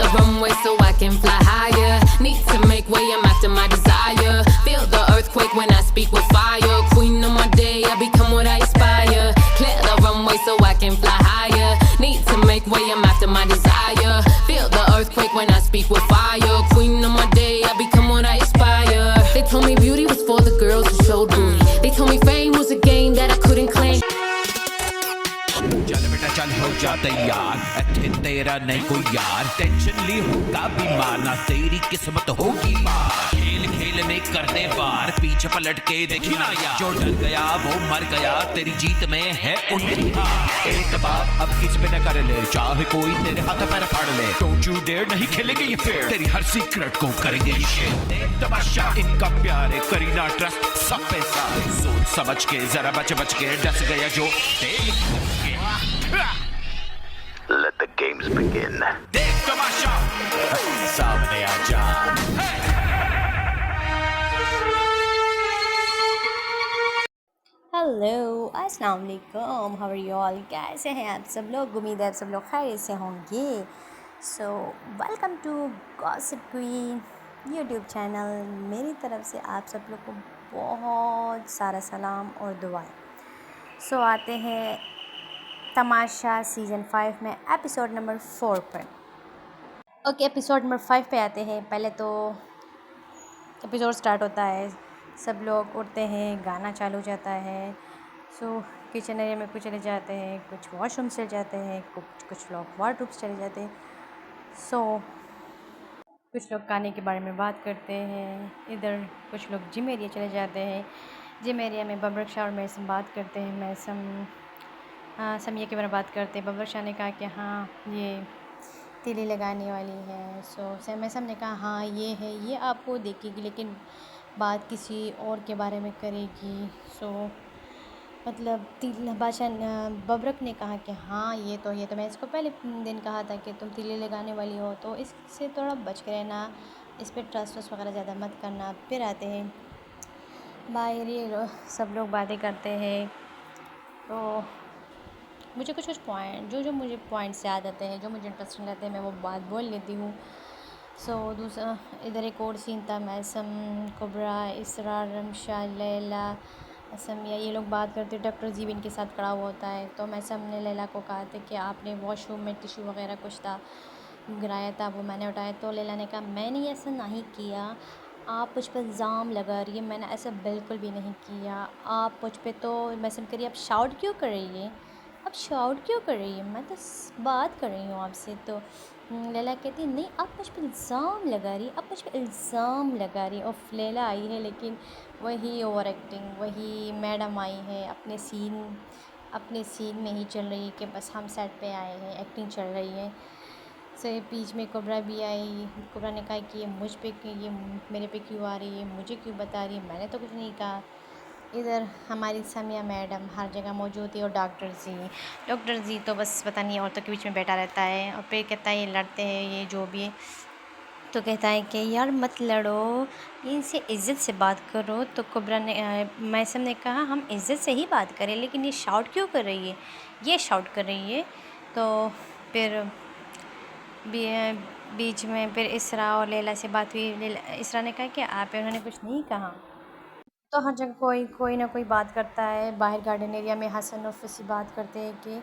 the runway so I can fly higher. Need to make way, I'm after my desire. Feel the earthquake when I speak with fire. Queen of my day, I become what I aspire. Clear the runway so I can fly higher. Need to make way, I'm after my desire. Feel the earthquake when I speak with fire. Queen of my day, I become what I aspire. They told me beauty was for the girls who showed booty. They told me fame was a game that I couldn't claim. चल बेटा चल हो जा तैयार, इत्थे तेरा नहीं कोई यार। टेंशन ली होगा बीमार, ना तेरी किस्मत होगी पार। खेल खेल में कर दे वार, पीछे पलट के देखी ना यार। जो डर गया वो मर गया, तेरी जीत में है उनकी हार। एक बात अब किस पे न कर ले, चाहे कोई तेरे हाथ पैर फाड़ ले। डोंट यू डेयर, नहीं खेलेंगे ये फेयर, तेरी हर सीक्रेट को करेंगे शेयर। तमाशा इनका प्यारे, करीना ट्रस्ट सब पे सारे। सोच समझ के जरा बच बच के, डस गया जो Let the games begin. देख तमाशा सामने आ जा। हेलो अस्सलाम वालेकुम, हाउ आर यू ऑल। कैसे हैं आप सब लोग? उम्मीद है आप सब लोग खैरियत से होंगे। So welcome to gossip queen YouTube channel. मेरी तरफ से आप सब लोग को बहुत सारा सलाम और दुआएं। सो आते हैं तमाशा सीज़न 5 में एपिसोड नंबर 4 पर। ओके, एपिसोड नंबर 5 पे आते हैं। पहले तो एपिसोड स्टार्ट होता है, सब लोग उठते हैं, गाना चालू हो जाता है। सो किचन एरिया में कुछ चले जाते हैं, कुछ वॉशरूम चले जाते हैं, कुछ लोग वार्डरोब्स चले जाते हैं। सो कुछ लोग खाने के बारे में बात करते हैं। इधर कुछ लोग जिम एरिया चले जाते हैं। जिम एरिया में बबरक शाह और मैसम बात करते हैं। मैसम समिया के बारे में बात करते हैं। बबरक शाह ने कहा कि हाँ ये तीली लगाने वाली है। सो मैसम ने कहा हाँ ये है, ये आपको देखेगी लेकिन बात किसी और के बारे में करेगी। सो मतलब बादशाह बबरक ने कहा कि हाँ ये तो मैं इसको पहले दिन कहा था कि तुम तीली लगाने वाली हो, तो इससे थोड़ा बच के रहना, इस पर ट्रस्ट वगैरह ज़्यादा मत करना। फिर आते हैं बाहर, ये सब लोग बातें करते हैं। तो मुझे कुछ पॉइंट जो मुझे पॉइंट्स याद आते हैं, जो मुझे इंटरेस्टिंग लगते हैं, मैं वो बात बोल लेती हूँ। सो दूसरा इधर एक और सीन था, मैसम, कुबरा, इसरा, रमशा, लैला, समिया, ये लोग बात करते। डॉक्टर जीब इनके साथ खड़ा हुआ होता है। तो मैसम ने लैला को कहा था कि आपने वॉशरूम में टिश्यू वगैरह कुछ था गिराया था, वो मैंने उठाया। तो लैला ने कहा मैंने ऐसा नहीं किया, आप मुझ पर इल्ज़ाम लगा रही है, मैंने ऐसा बिल्कुल भी नहीं किया। आप मुझ पर तो मैसम करिए, आप शाउट क्यों कर रही है, आप शाउट क्यों कर रही है, मैं तो बात कर रही हूँ आपसे। तो लैला कहती है नहीं आप मुझ पर इल्ज़ाम लगा रही, आप मुझ पर इल्ज़ाम लगा रही। और लैला आई है लेकिन वही ओवर एक्टिंग, वही मैडम आई है, अपने सीन में ही चल रही है कि बस हम सेट पे आए हैं, एक्टिंग चल रही है। सो बीच में कुबरा भी आई। कुबरा ने कहा कि ये मेरे पे क्यों आ रही है, मुझे क्यों बता रही है, मैंने तो कुछ नहीं कहा। इधर हमारी समिया मैडम हर जगह मौजूद है। और डॉक्टर जी तो बस पता नहीं औरतों के बीच में बैठा रहता है। और फिर कहता है ये लड़ते हैं, ये जो भी है। तो कहता है कि यार मत लड़ो, इनसे इज़्ज़त से बात करो। तो कुबरा ने मैसम ने कहा हम इज़्ज़त से ही बात करें, लेकिन ये शाउट क्यों कर रही है, ये शाउट कर रही है। तो फिर बीच में फिर इसरा और लैला से बात हुई। इसरा ने कहा कि आप उन्होंने कुछ नहीं कहा। तो हर जगह कोई ना कोई बात करता है। बाहर गार्डन एरिया में हसन और फसी बात करते हैं कि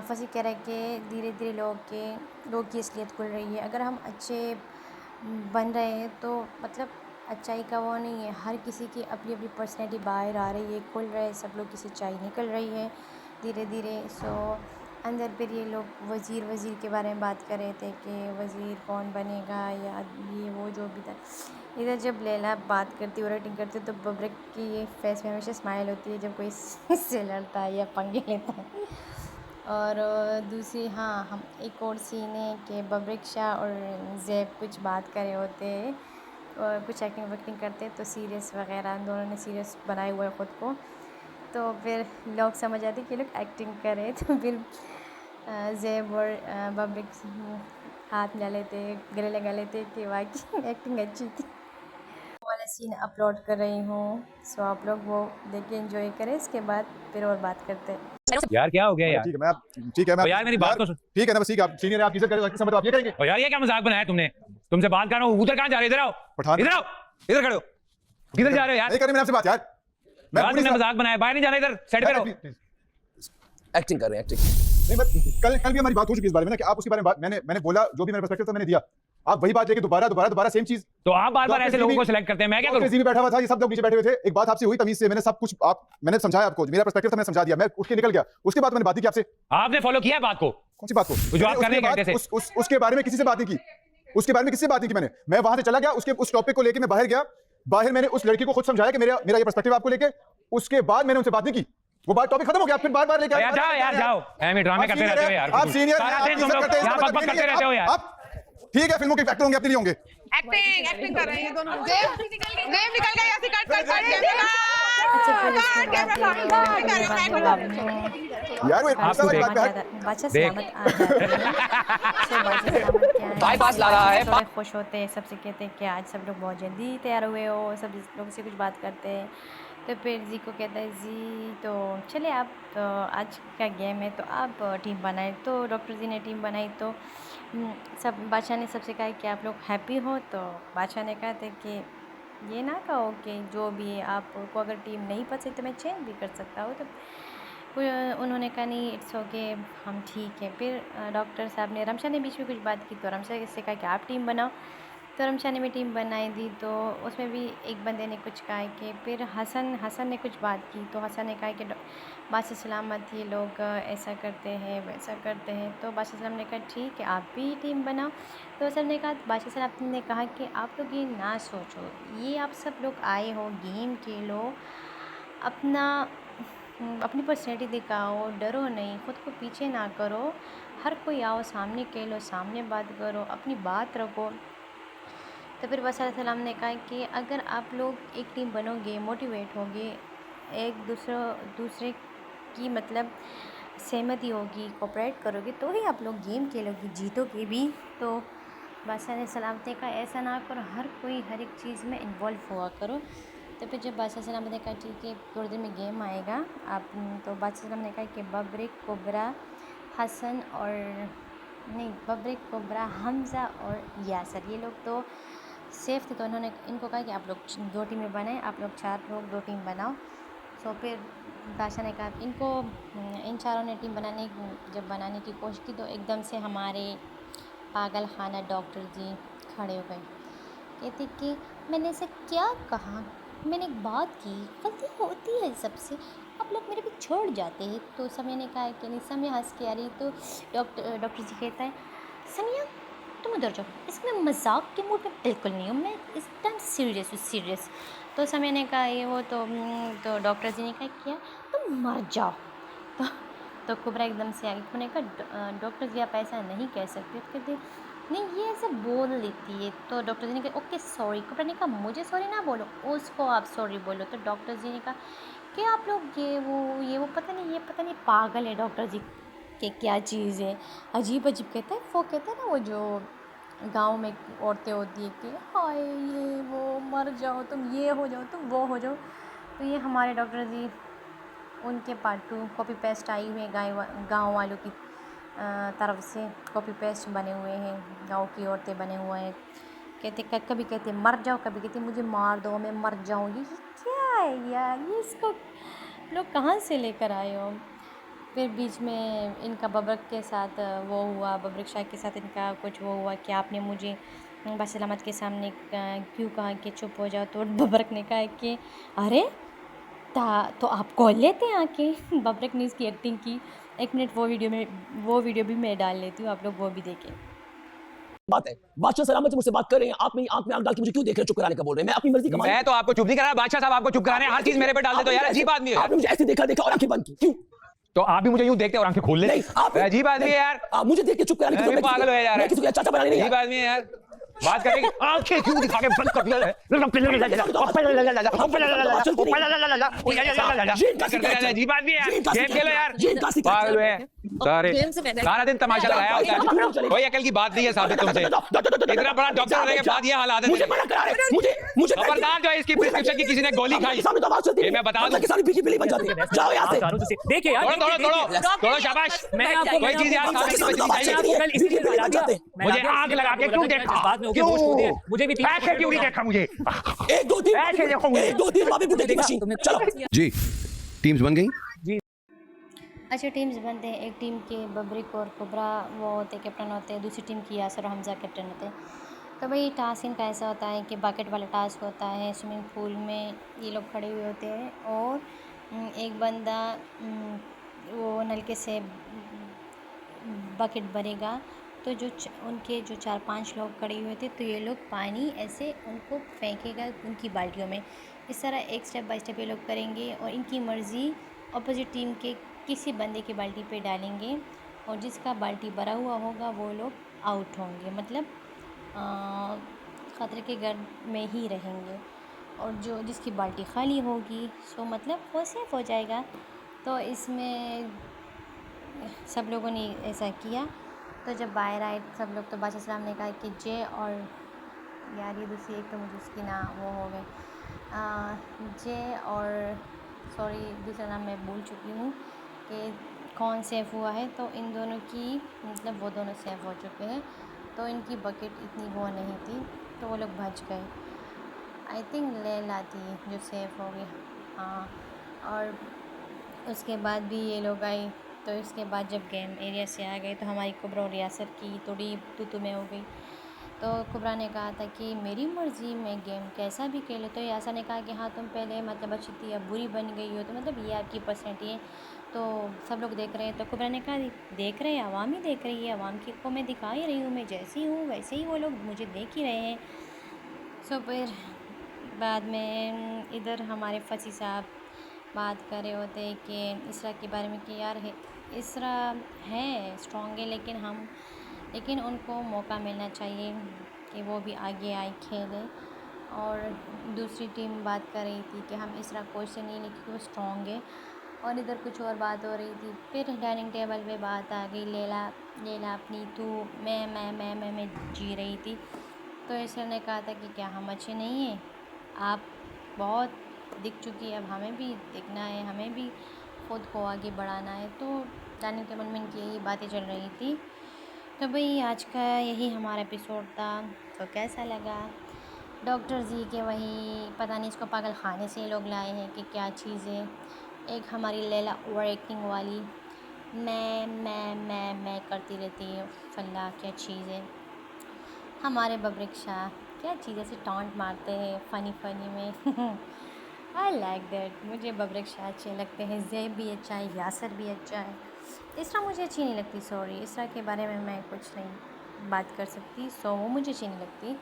फसी कह रहा है कि धीरे धीरे लोग की असलियत खुल रही है। अगर हम अच्छे बन रहे हैं तो मतलब अच्छाई का वो नहीं है, हर किसी की अपनी अपनी पर्सनैलिटी बाहर आ रही है, खुल रहे हैं, सब लोग की सच्चाई निकल रही है धीरे धीरे। सो अंदर फिर ये लोग वज़ीर के बारे में बात कर रहे थे कि वज़ीर कौन बनेगा या ये वो जो भी था। इधर जब लैला बात करती और एक्टिंग करती तो बबरक की फेस में हमेशा स्माइल होती है जब कोई इससे लड़ता है या पंगे लेता है। और दूसरी हम एक और सीन है कि बबरक शाह और ज़ैब कुछ बात कर रहे होते हैं और कुछ एक्टिंग वैक्टिंग करते हैं। तो सीरियस वगैरह दोनों ने सीरियस बनाए हुए ख़ुद को। तो फिर लोग समझ आते कि लोग एक्टिंग करें। तो फिर ज़ैब और बबरक हाथ मिला लेते, गले लगा लेते कि वाकई एक्टिंग अच्छी थी। वाला सीन अपलोड कर रही हूँ। सो आप लोग वो देख के एंजॉय करें, इसके बाद फिर और बात करते हैं। यार क्या हो गया यार? ठीक है मैं यार मेरी बात तो सुन। ठीक है ना, बस ठीक है, आप सीनियर है, आप इज्जत करें, समझ आप ये करेंगे। यार ये क्या मजाक बनाया तुमने? तुमसे बात कर रहा हूँ, उधर कहाँ जा रहे हो? इधर आओ, पठान इधर आओ, इधर खड़े हो। किधर जा रहे हो यार? नहीं करनी मैंने आपसे बात यार। यार तुमने मजाक बनाया, बाहर नहीं जाना, इधर साइड पे रहो। एक्टिंग कर रहे हैं, एक्टिंग। नहीं मैं कल भी हमारी बात हो चुकी इस बारे में ना, कि आप उसके बारे में मैंने बोला, जो भी मेरा पर्सपेक्टिव था मैंने दिया, आप वही बात लेके दोबारा सेम चीज। तो आप बार-बार ऐसे लोगों को सिलेक्ट करते हैं, मैं क्या करूं? जी भी बैठा हुआ था, ये सब लोग नीचे बैठे हुए थे, एक बात आपसे हुई तमीज से, मैंने सब कुछ मैंने समझाया आपको, मेरा पर्सपेक्टिव था मैंने समझा दिया, मैं उठ के निकल गया। उसके बाद मैंने बात की आपसे। आपने फॉलो किया है बात को? कौन सी बात को? जो आप करने कहते थे। उसके बारे में किसी से बात नहीं की, उसके बारे में किसी से बात नहीं की मैंने। मैं वहां से चला गया, उस टॉपिक को लेके मैं बाहर गया, बाहर मैंने उस लड़की को खुद समझाया कि मेरा ये पर्सपेक्टिव आपको लेके, उसके बाद मैंने उनसे बात नहीं की, वो बात टॉपिक खत्म हो गया, फिर बार लेके यार जाओ, एमी ड्रामे करते रहते हो यार। आप सीनियर हैं, आप तुम लोग यहां बकबक करते रहते हो यार। आप ठीक है, फिल्मों के एक्टर होंगे, अपने नहीं होंगे। एक्टिंग कर रहे हैं ये दोनों। नेम निकल गया, ऐसे कट यार वो आपको देख बादशाह सलामत आ जाए। बाईपास ला रहा है। थोड़े खुश होते हैं, सबसे कहते हैं कि आज सब लोग बहुत जल्दी तैयार हुए हो, सब लोग से कुछ बात करते हैं। तो फिर जी को कहता है जी तो चले आप, तो आज का गेम है तो आप टीम बनाए। तो डॉक्टर जी ने टीम बनाई, तो सब बादशाह ने सबसे कहा कि आप लोग हैप्पी हो। तो बादशाह ने कहा था कि ये ना कहो कि जो भी आपको अगर टीम नहीं पसंद तो मैं चेंज भी कर सकता हूँ। तो उन्होंने कहा नहीं इट्स ओके, हम ठीक है। फिर डॉक्टर साहब ने, रमशा ने बीच में कुछ बात की, तो रमशा से कहा कि आप टीम बनाओ। तो रमशा ने भी टीम बनाई दी, तो उसमें भी एक बंदे ने कुछ कहा कि फिर हसन ने कुछ बात की, तो हसन ने कहा कि बादशाह सलामत ये लोग ऐसा करते हैं वैसा करते हैं। तो बादशाह सलाम ने कहा ठीक है आप भी टीम बनाओ। तो सर ने कहा, बादशाह सलाम ने कहा कि आप लोग ये ना सोचो, ये आप सब लोग आए हो गेम खेलो, अपनी पर्सनैलिटी दिखाओ, डरो नहीं, ख़ुद को पीछे ना करो, हर कोई आओ सामने खेलो, सामने बात करो, अपनी बात रखो। तो फिर बादशाह सलाम ने कहा कि अगर आप लोग एक टीम बनोगे, मोटिवेट होगे, एक दूसरे की मतलब सहमति होगी, कोऑपरेट करोगे, तो ही आप लोग गेम खेलोगे, जीतोगे भी। तो बादशाह सलाम ने कहा ऐसा ना करो, हर कोई हर एक चीज़ में इन्वॉल्व हुआ करो। तो फिर जब बादशाह सलाम ने कहा ठीक है थोड़ी देर में गेम आएगा आप, तो बादशाह सलाम ने कहा कि बब्रिक, कोबरा, हसन और नहीं बब्रिक, कोबरा, हमज़ा और यासर, ये लोग तो सेफ थे। तो उन्होंने इनको कहा कि आप लोग 2 टीमें बनाएं, आप लोग 4 लोग 2 टीम बनाओ। तो फिर बादशाह ने कहा इनको, इन चारों ने टीम जब बनाने की कोशिश की, तो एकदम से हमारे पागल खाना डॉक्टर जी खड़े हो गए, कहते कि मैंने ऐसे क्या कहा, मैंने एक बात की, गलती होती है सबसे, आप लोग मेरे पे छोड़ जाते हैं। तो समय ने कहा कि नहीं, समय हंस के आ रही। तो डॉक्टर जी कहता है सनिया तुम उधर जाओ, इसमें मजाक के मूड में बिल्कुल नहीं हूँ, मैं इस टाइम सीरियस। तो समय ने कहा ये वो, तो डॉक्टर जी ने कहा क्या तुम मर जाओ। तो कुबरा एकदम से आ गई, उन्होंने कहा डॉक्टर जी आप ऐसा नहीं कह सकते। तो कहते नहीं ये ऐसे बोल लेती है। तो डॉक्टर जी ने कहा ओके सॉरी। कुबरा ने कहा मुझे सॉरी ना बोलो, उसको आप सॉरी बोलो। तो डॉक्टर जी ने कहा कि आप लोग ये वो पता नहीं पागल है डॉक्टर जी कि क्या चीज़ है, अजीब कहता है। वो कहता है ना वो जो गांव में औरतें होती है कि हाय ये वो मर जाओ तुम, ये हो जाओ तुम, वो हो जाओ। तो ये हमारे डॉक्टर जी उनके पार्ट 2 कॉपी पेस्ट आई हुई है, गाँव वालों की तरफ से कॉपी पेस्ट बने हुए हैं, गांव की औरतें बने हुए हैं। कहते कभी कहते मर जाओ, कभी कहते मुझे मार दो मैं मर जाऊँ। ये क्या है यार, ये इसको लोग कहाँ से लेकर आए हो। फिर बीच में इनका बब्रिक के साथ वो हुआ, बब्रिक शाह के साथ इनका कुछ वो हुआ कि आपने मुझे बादशाह सलामत के सामने क्यों कहा कि चुप हो जाओ। तो बब्रिक ने कहा कि अरे तो आप कॉल लेते हैं आके। बब्रिक ने इसकी एक्टिंग की। 1 मिनट वो वीडियो भी मैं डाल लेती हूँ, आप लोग वो भी देखें। बात है बादशाह सलामत मुझसे बात कर रहे हैं, आप मेरी आंख में आंख डाल के मुझे क्यों देख रहे हो, चुप कराने का बोल रहे हैं। मैं अपनी मर्जी कमा, मैं तो आपको चुप नहीं करा, बादशाह साहब आपको चुप कराने हर चीज मेरे पे डाल देते हो यार, अजीब आदमी है। आपने मुझे ऐसे देखा और आंखें बंद की क्यों? तो आप भी मुझे यूं देखते और आंखें खोल ले, अजीब आदमी है यार। आप मुझे देख के चुप कराने की, पागल हो यार, मैं किसी को चाचा बनाने नहीं, अजीब आदमी है यार। बात करेंगे आंखें क्यों दिखा के बंद कर दिया है अजीब आदमी है गेम खेलो यार पागल है सारे सारा दिन तमाशा लगाया होता है कोई अकल की बात नहीं है साबित तुमसे इतना बड़ा डॉक्टर होने के बाद ये हालात है खबरदार जो है इसकी प्रिस्क्रिप्शन की किसी ने गोली खाई ये मैं बता दूं देखिए यार थोड़ा शाबाश कोई चीज यार मुझे आग लगा के क्यों देखा क्यों मुझे भी ऐसे क्यों नहीं देखा मुझे 1 2 3 ऐसे देखो मुझे 1 2 3 वहां पे बुटेगी मशीन चलो जी टीम्स बन गई अच्छा टीम्स बनते हैं। एक टीम के बब्रिक और कुबरा वो होते कैप्टन होते हैं, दूसरी टीम की यासर और हमजा कैप्टन होते हैं। तो भाई टास्क इनका ऐसा होता है कि बकेट वाला टास्क होता है। स्विमिंग पूल में ये लोग खड़े हुए होते हैं और एक बंदा वो नलके से बकेट भरेगा तो जो उनके जो 4-5 लोग खड़े हुए थे तो ये लोग पानी ऐसे उनको फेंकेगा उनकी बाल्टियों में। इस तरह एक स्टेप बाय स्टेप ये लोग करेंगे और इनकी मर्ज़ी अपोजिट टीम के किसी बंदे की बाल्टी पे डालेंगे और जिसका बाल्टी भरा हुआ होगा वो लोग आउट होंगे, मतलब ख़तरे के घर में ही रहेंगे। और जो जिसकी बाल्टी खाली होगी सो मतलब वो सेफ हो जाएगा। तो इसमें सब लोगों ने ऐसा किया। तो जब बाहर आए सब लोग तो बादशाह सलाम ने कहा कि जे और यार ये दूसरी एक तो मुझे उसकी ना वो हो गए जे और सॉरी दूसरा नाम मैं भूल चुकी हूँ कि कौन सेफ़ हुआ है। तो इन दोनों की मतलब वो दोनों सेफ़ हो चुके हैं तो इनकी बकेट इतनी वो नहीं थी तो वो लोग बच गए। आई थिंक लैला थी जो सेफ़ हो गई। हाँ, और उसके बाद भी ये लोग आए। तो इसके बाद जब गेम एरिया से आ गए तो हमारी कुबरा और यासर की थोड़ी तू में हो गई। तो कुबरा ने कहा था कि मेरी मर्ज़ी में गेम कैसा भी खेलो। तो यासर ने कहा कि हाँ तुम पहले मतलब अच्छी थी अब बुरी बन गई हो तो मतलब ये आपकी पर्सनैलिटी है तो सब लोग देख रहे हैं। तो कुबरा ने कहा देख रहे हैं आवाम ही देख रही है, आवाम की को मैं दिखा ही रही हूँ, मैं जैसी हूँ वैसे ही वो लोग मुझे देख ही रहे हैं। सो फिर बाद में इधर हमारे फसी साहब बात कर रहे होते हैं कि इसरा के बारे में कि यार है इसरा है स्ट्रॉन्ग है लेकिन उनको मौका मिलना चाहिए कि वो भी आगे आए खेले। और दूसरी टीम बात कर रही थी कि हम इसरा कोच से नहीं लेकिन वो स्ट्रॉन्ग है और इधर कुछ और बात हो रही थी। फिर डाइनिंग टेबल पे बात आ गई लेला अपनी तू मैं जी रही थी। तो इसरा ने कहा था कि क्या हम अच्छे नहीं हैं, आप बहुत दिख चुकी है, अब हमें भी दिखना है, हमें भी ख़ुद को आगे बढ़ाना है। तो डाइनिंग टेबल में इनकी यही बातें चल रही थी। तो भाई आज का यही हमारा एपिसोड था। तो कैसा लगा? डॉक्टर जी के वही पता नहीं इसको पागल खाने से लोग लाए हैं कि क्या चीज़ है। एक हमारी लैला ओवर एक्टिंग वाली मैं करती रहती है, फल्ला क्या चीज़ है। हमारे बब्रिक शाह क्या चीज़ ऐसे टॉन्ट मारते हैं फ़नी में आई लाइक दैट। मुझे बब्रिक शाह अच्छे लगते हैं, ज़ैब भी अच्छा है, यासर भी अच्छा है। इसरा मुझे अच्छी नहीं लगती, सॉरी इसरा के बारे में मैं कुछ नहीं बात कर सकती। सो वो मुझे अच्छी नहीं लगती,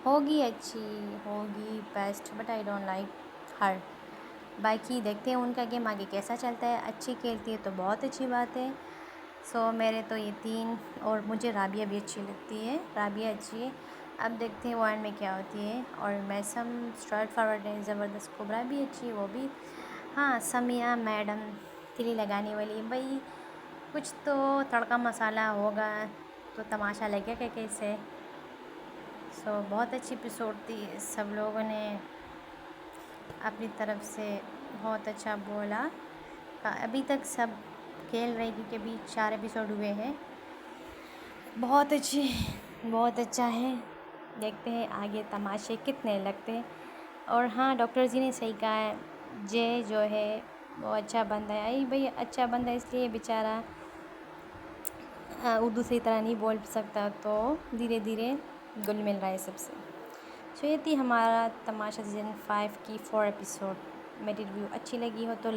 होगी अच्छी होगी best but I don't like her. बाकी देखते हैं उनका गेम आगे कैसा चलता है। अच्छी खेलती है तो बहुत अच्छी बात है। सो मेरे तो ये 3 और मुझे राबिया भी अच्छी लगती है, राबिया अच्छी है। अब देखते हैं वो एंड में क्या होती है। और मैसम स्ट्रेट फॉरवर्ड है, ज़बरदस्त। कुबरा भी अच्छी है वो भी। हाँ समिया मैडम तिली लगाने वाली, भाई कुछ तो तड़का मसाला होगा तो तमाशा लगेगा कैसे। सो बहुत अच्छी एपिसोड थी, सब लोगों ने अपनी तरफ से बहुत अच्छा बोला। अभी तक सब खेल रहे क्योंकि अभी 4 एपिसोड हुए हैं। बहुत अच्छा है। देखते हैं आगे तमाशे कितने लगते हैं। और हाँ डॉक्टर जी ने सही कहा है, जे जो है वो अच्छा बंदा है। आई भाई अच्छा बंदा इसलिए बेचारा उर्दू सही तरह नहीं बोल सकता तो धीरे धीरे घुल मिल रहा है सबसे। सो ये थी हमारा तमाशा सीज़न 5 की 4 एपिसोड। मेरी रिव्यू अच्छी लगी हो तो